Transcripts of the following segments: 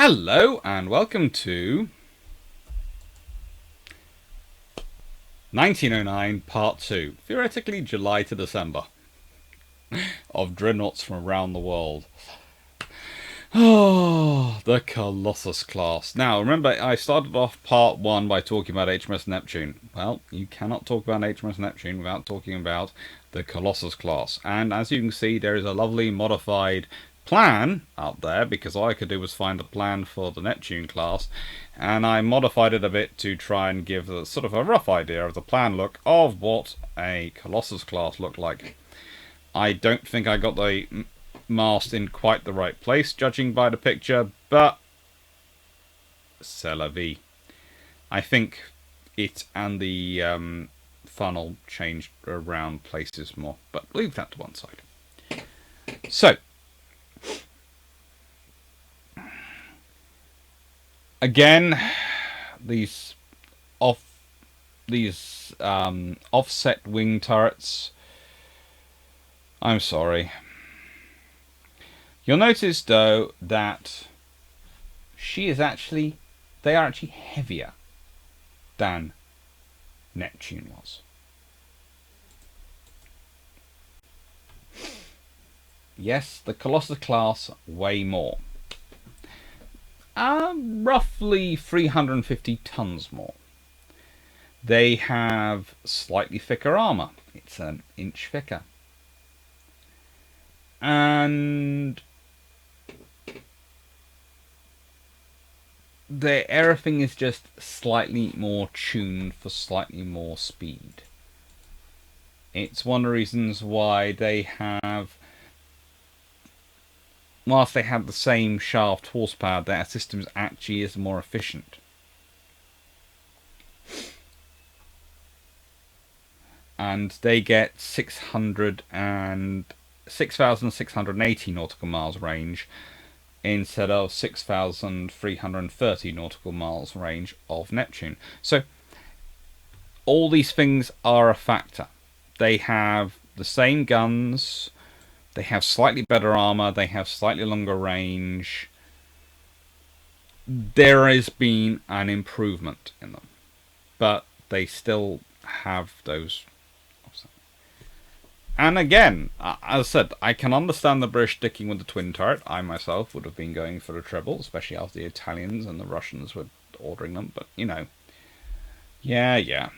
Hello and welcome to 1909 Part 2, theoretically July to December, of Dreadnoughts from around the world. Oh, the Colossus class. Now, remember, I started off Part 1 by talking about HMS Neptune. Well, you cannot talk about HMS Neptune without talking about the Colossus class. And as you can see, there is a lovely modified plan up there, because all I could do was find a plan for the Neptune class, and I modified it a bit to try and give a sort of a rough idea of the plan look of what a Colossus class looked like. I don't think I got the mast in quite the right place, judging by the picture, but c'est la vie. I think it and the funnel changed around places more, but leave that to one side. So, again, these offset wing turrets. I'm sorry. You'll notice though that they are actually heavier than Neptune was. Yes, the Colossus class weigh more. Roughly 350 tons more. They have slightly thicker armour. It's an inch thicker. And everything is just slightly more tuned for slightly more speed. It's one of the reasons why they have, whilst they have the same shaft horsepower, their systems actually is more efficient. And they get 6,680 nautical miles range instead of 6,330 nautical miles range of Neptune. So all these things are a factor. They have the same guns, they have slightly better armor, they have slightly longer range. There has been an improvement in them, but they still have those. And again, as I said, I can understand the British sticking with the twin turret. I myself would have been going for the treble, especially after the Italians and the Russians were ordering them. But, you know, yeah.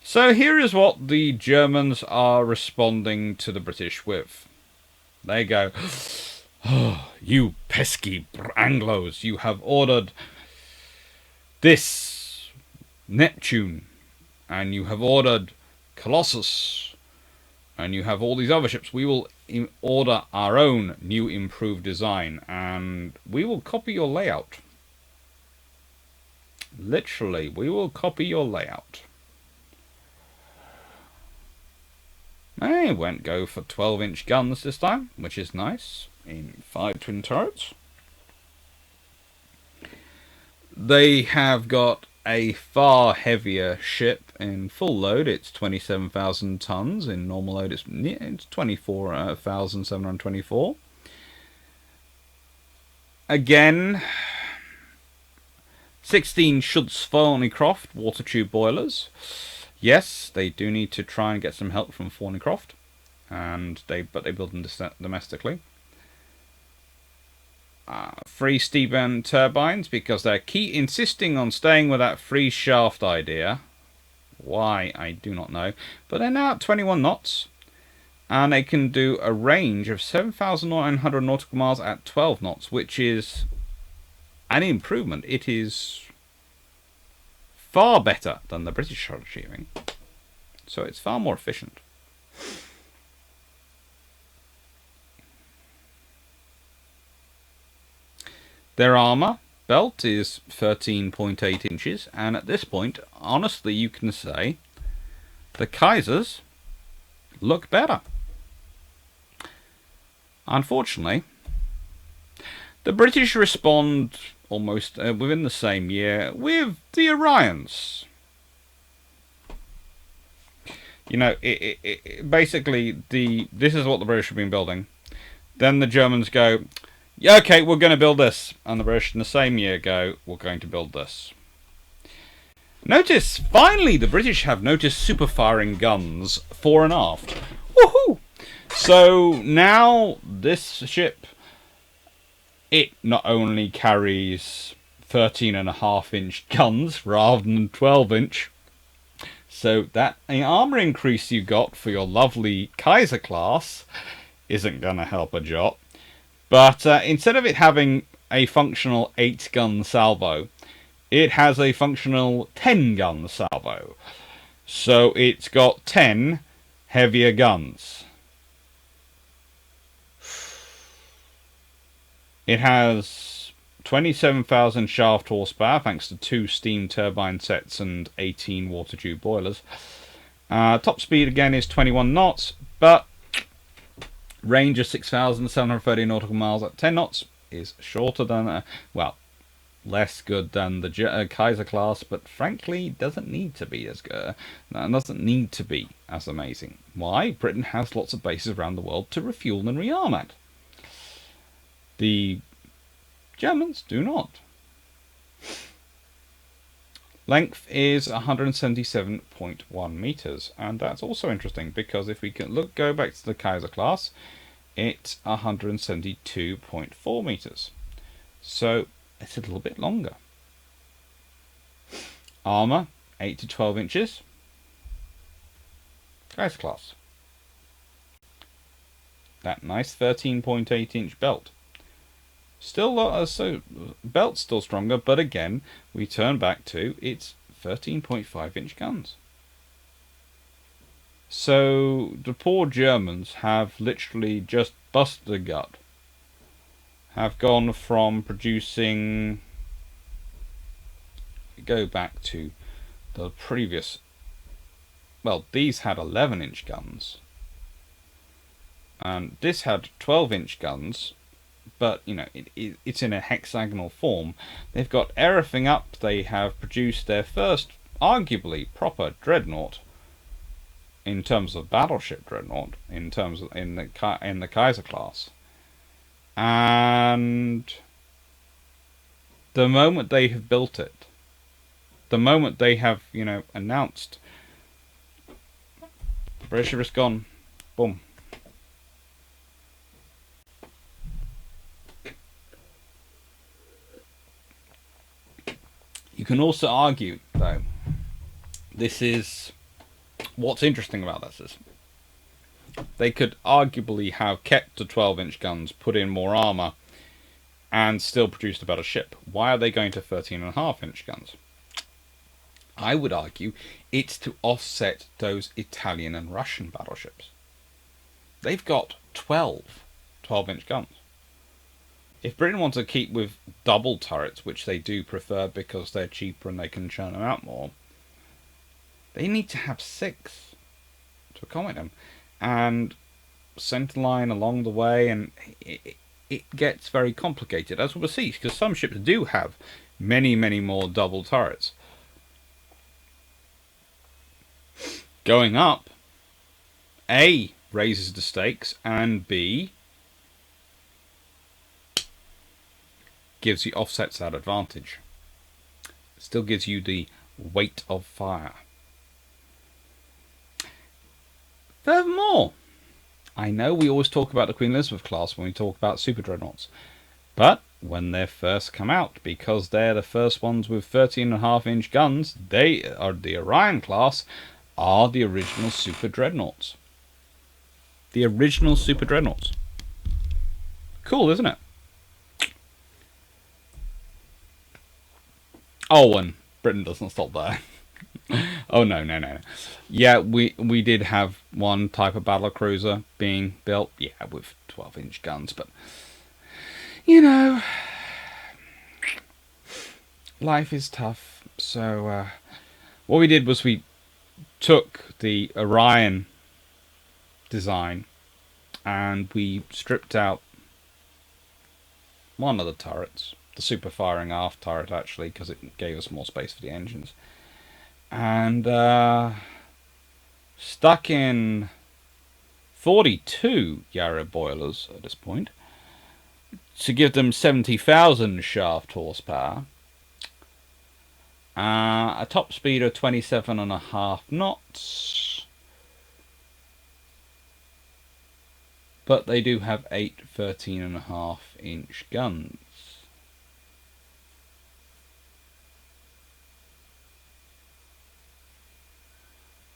So here is what the Germans are responding to the British with. They go, "Oh, you pesky Anglos, you have ordered this Neptune, and you have ordered Colossus, and you have all these other ships. We will order our own new improved design, and we will copy your layout. Literally, we will copy your layout." They won't go for 12-inch guns this time, which is nice, in 5 twin turrets. They have got a far heavier ship in full load. It's 27,000 tons. In normal load, it's 24,724. Again, 16 Schutz Thornycroft water tube boilers. Yes, they do need to try and get some help from Thornycroft, but they build them domestically. 3 Steburn turbines, because they're insisting on staying with that 3 shaft idea. Why, I do not know. But they're now at 21 knots, and they can do a range of 7,900 nautical miles at 12 knots, which is an improvement. It is far better than the British are achieving, so it's far more efficient. Their armor belt is 13.8 inches, and at this point, honestly, you can say the Kaisers look better. Unfortunately, the British respond almost within the same year with the Orions. You know, basically, this is what the British have been building. Then the Germans go, Yeah, okay, we're going to build this. And the British in the same year go, we're going to build this. Notice, finally, the British have noticed super firing guns fore and aft. Woohoo! So now this ship, it not only carries 13.5-inch guns rather than 12-inch. So that armor increase you got for your lovely Kaiser class isn't going to help a jot. But instead of it having a functional 8-gun salvo, it has a functional 10-gun salvo. So it's got 10 heavier guns. It has 27,000 shaft horsepower thanks to 2 steam turbine sets and 18 water tube boilers. Top speed again is 21 knots, but range of 6,730 nautical miles at 10 knots is shorter than, well, less good than the Kaiser class, but frankly doesn't need to be as good. Doesn't need to be as amazing. Why? Britain has lots of bases around the world to refuel and rearm at. The Germans do not. Length is 177.1 meters, and that's also interesting because if we can go back to the Kaiser class, it's 172.4 meters. So it's a little bit longer. Armor 8 to 12 inches. Kaiser class. That nice 13.8-inch belt. Still, so belt's still stronger, but again, we turn back to its 13.5-inch guns. So the poor Germans have literally just busted a gut. Have gone from producing. Go back to the previous. Well, these had 11-inch guns, and this had 12-inch guns. But, you know, it's in a hexagonal form. They've got everything up. They have produced their first, arguably, proper dreadnought. In terms of battleship dreadnought. In the Kaiser class. And the moment they have built it, the moment they have, you know, announced, the British have just gone, boom. You can also argue, though, this is what's interesting about this is they could arguably have kept the 12-inch guns, put in more armor, and still produced a better ship. Why are they going to 13.5-inch guns? I would argue it's to offset those Italian and Russian battleships. They've got 12-inch guns. If Britain wants to keep with double turrets, which they do prefer because they're cheaper and they can churn them out more, they need to have 6 to accommodate them. And centerline along the way, and it gets very complicated, as we'll see, because some ships do have many, many more double turrets. Going up, A, raises the stakes, and B, gives you offsets that advantage. Still gives you the weight of fire. Furthermore, I know we always talk about the Queen Elizabeth class when we talk about super dreadnoughts, but when they first come out, because they're the first ones with 13.5-inch guns, they are the Orion class, are the original super dreadnoughts. The original super dreadnoughts. Cool, isn't it? Oh, and Britain doesn't stop there. Oh, no. Yeah, we did have one type of battle cruiser being built, yeah, with 12-inch guns, but, you know, life is tough. So, what we did was we took the Orion design and we stripped out one of the turrets, the super firing aft turret actually, because it gave us more space for the engines, and stuck in 42 Yarrow boilers at this point, to give them 70,000 shaft horsepower, a top speed of 27.5 knots, but they do have 8 13.5-inch guns.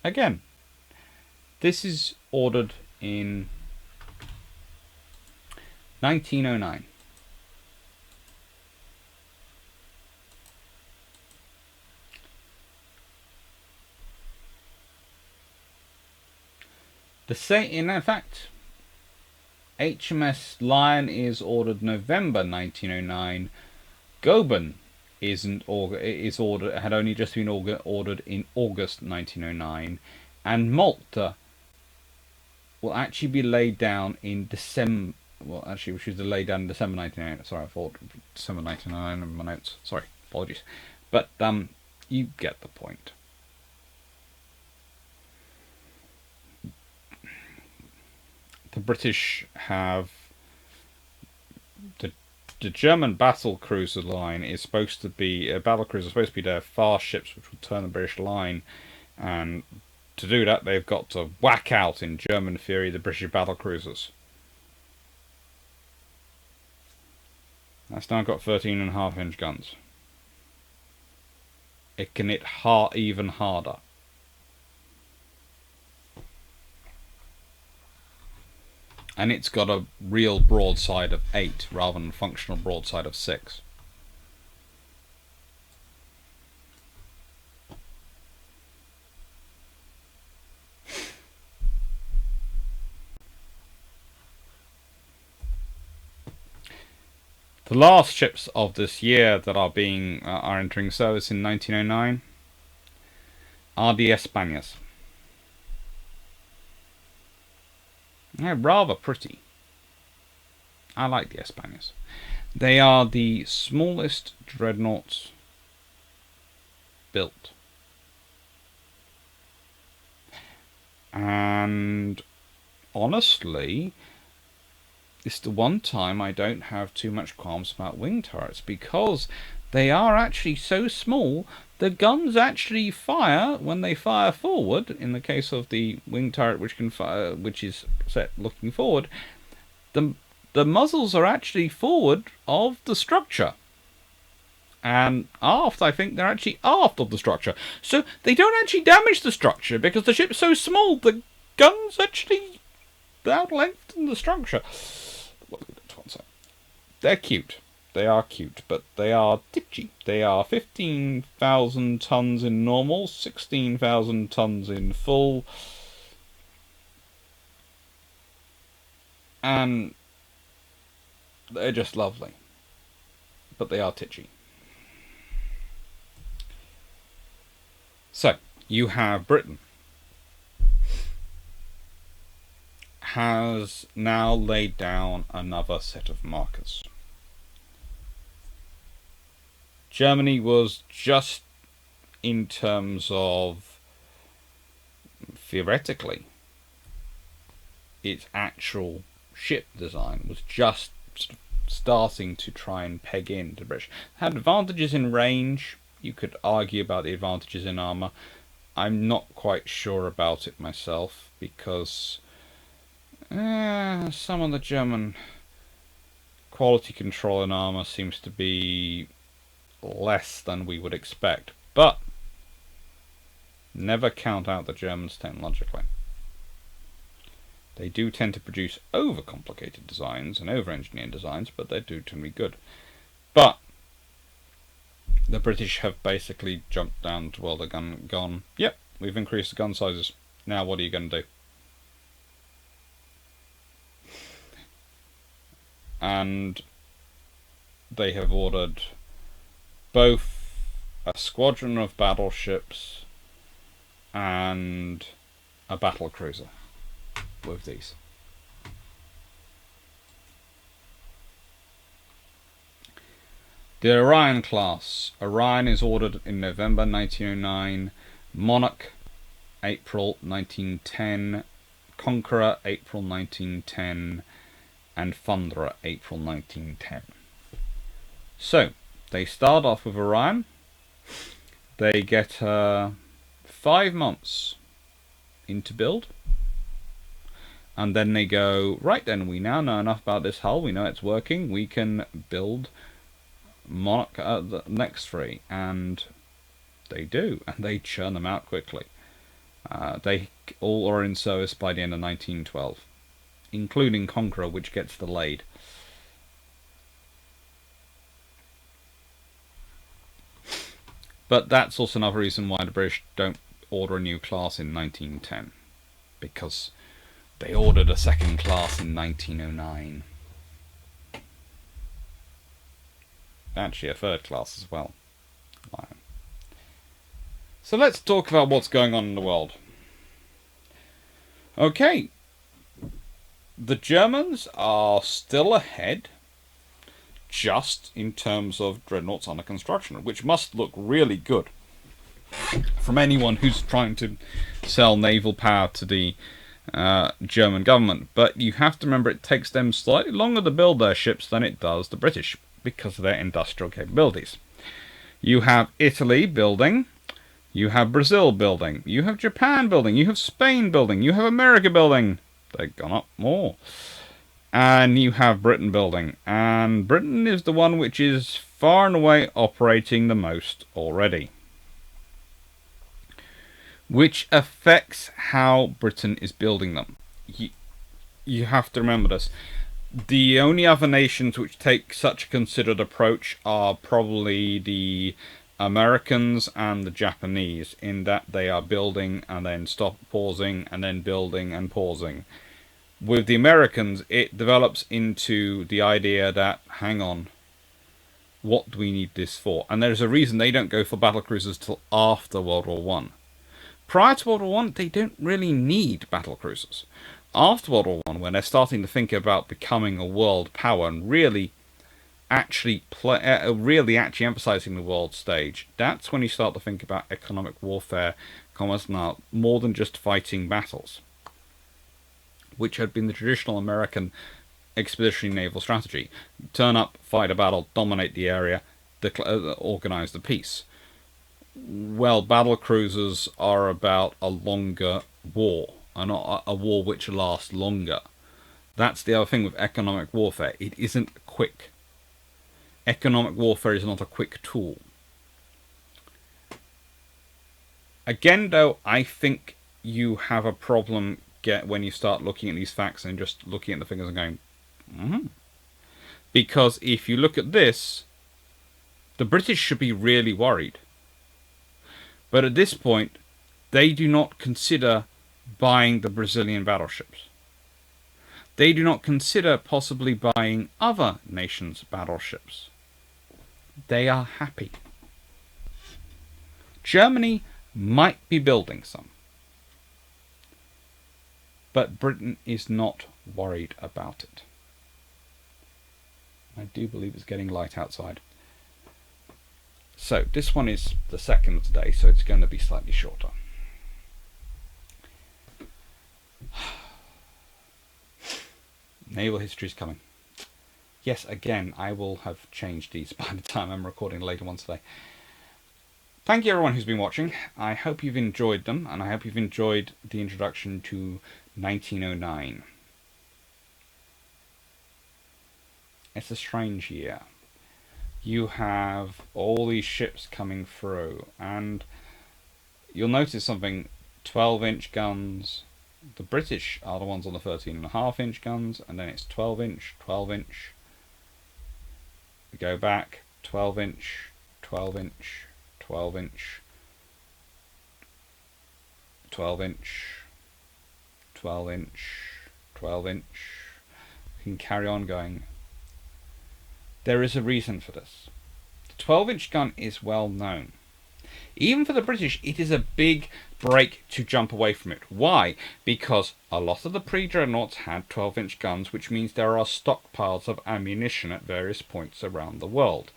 Again, this is ordered in 1909. In fact, HMS Lion is ordered November 1909. Goeben had only just been ordered in August 1909, and Malta will actually be laid down in December. Well, actually, she was laid down in December 1909. Sorry, I thought December 1909 in my notes. Sorry, apologies. But you get the point. The British have the German battle cruiser line is supposed to be battle cruiser supposed to be their fast ships which will turn the British line, and to do that they've got to whack out in German fury the British battle cruisers. That's now got 13.5-inch guns. It can hit even harder. And it's got a real broadside of 8 rather than a functional broadside of 6. The last ships of this year that are entering service in 1909 are the Españas. They're rather pretty. I like the Españas. They are the smallest dreadnoughts built. And honestly, it's the one time I don't have too much qualms about wing turrets, because they are actually so small. The guns actually fire when they fire forward. In the case of the wing turret, which can fire, which is set looking forward, the muzzles are actually forward of the structure, and aft. I think they're actually aft of the structure, so they don't actually damage the structure because the ship's so small. The guns actually out-lengthen the structure. They're cute. They are cute, but they are titchy. They are 15,000 tons in normal, 16,000 tons in full, and they're just lovely. But they are titchy. So, you have Britain has now laid down another set of markers. Germany was just, in terms of theoretically, its actual ship design was just starting to try and peg in to the British. Had advantages in range. You could argue about the advantages in armour. I'm not quite sure about it myself, because some of the German quality control in armour seems to be less than we would expect, but never count out the Germans technologically. They do tend to produce over-complicated designs and over-engineered designs, but they do tend to be good. But the British have basically jumped down to, well, they're gone, yep, we've increased the gun sizes, now what are you going to do? And they have ordered both a squadron of battleships and a battle cruiser with these. The Orion class. Orion is ordered in November 1909. Monarch, April 1910. Conqueror, April 1910. and Thunderer, April 1910. So, they start off with Orion. They get 5 months into build. And then they go, right then, we now know enough about this hull. We know it's working. We can build Monarch the next 3. And they do. And they churn them out quickly. They all are in service by the end of 1912. Including Conqueror, which gets delayed. But that's also another reason why the British don't order a new class in 1910. Because they ordered a second class in 1909. Actually, a third class as well. So let's talk about what's going on in the world. Okay. The Germans are still ahead, just in terms of dreadnoughts under construction, which must look really good from anyone who's trying to sell naval power to the German government. But you have to remember it takes them slightly longer to build their ships than it does the British because of their industrial capabilities. You have Italy building, you have Brazil building, you have Japan building, you have Spain building, you have America building. They've gone up more. And you have Britain building. And Britain is the one which is far and away operating the most already. Which affects how Britain is building them. You have to remember this. The only other nations which take such a considered approach are probably the Americans and the Japanese, in that they are building and then pausing and then building and pausing. With the Americans, it develops into the idea that, hang on, what do we need this for? And there's a reason they don't go for battlecruisers till after World War One. Prior to World War One, they don't really need battlecruisers. After World War One, when they're starting to think about becoming a world power and really actually emphasizing the world stage, that's when you start to think about economic warfare, commerce, now more than just fighting battles, which had been the traditional American expeditionary naval strategy. Turn up, fight a battle, dominate the area, organize the peace. Well, battle cruisers are about a longer war, and not a war which lasts longer. That's the other thing with economic warfare. It isn't quick. Economic warfare is not a quick tool. Again, though, I think you have a problem when you start looking at these facts and just looking at the figures and going, Because if you look at this, the British should be really worried. But at this point, they do not consider buying the Brazilian battleships. They do not consider possibly buying other nations' battleships. They are happy. Germany might be building some. But Britain is not worried about it. I do believe it's getting light outside. So, this one is the second of today, so it's going to be slightly shorter. Naval history is coming. Yes, again, I will have changed these by the time I'm recording later ones today. Thank you everyone who's been watching. I hope you've enjoyed them, and I hope you've enjoyed the introduction to 1909. It's a strange year. You have all these ships coming through, and you'll notice something: 12-inch guns. The British are the ones on the 13.5-inch guns, and then it's 12-inch, 12-inch. We go back, 12-inch, 12-inch, 12-inch, 12-inch, 12-inch, 12-inch. We can carry on going. There is a reason for this. The 12-inch gun is well known. Even for the British, it is a big break to jump away from it. Why? Because a lot of the pre-dreadnoughts had 12-inch guns, which means there are stockpiles of ammunition at various points around the world.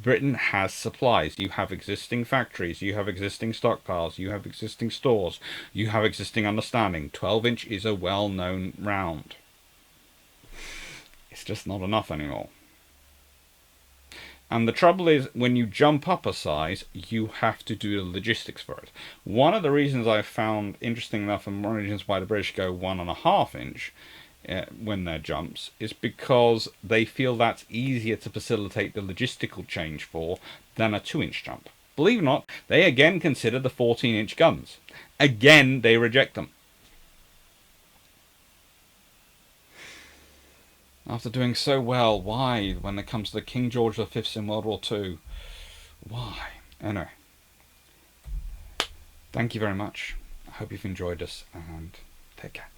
Britain has supplies. You have existing factories, you have existing stockpiles, you have existing stores, you have existing understanding. 12-inch is a well-known round. It's just not enough anymore. And the trouble is, when you jump up a size, you have to do the logistics for it. One of the reasons I found interesting enough, and one of the reasons why the British go 1.5 inch when they're jumps, is because they feel that's easier to facilitate the logistical change for than a 2-inch jump. Believe it or not, they again consider the 14-inch guns. Again, they reject them. After doing so well, why, when it comes to the King George V in World War II? Why? Anyway, thank you very much. I hope you've enjoyed this, and take care.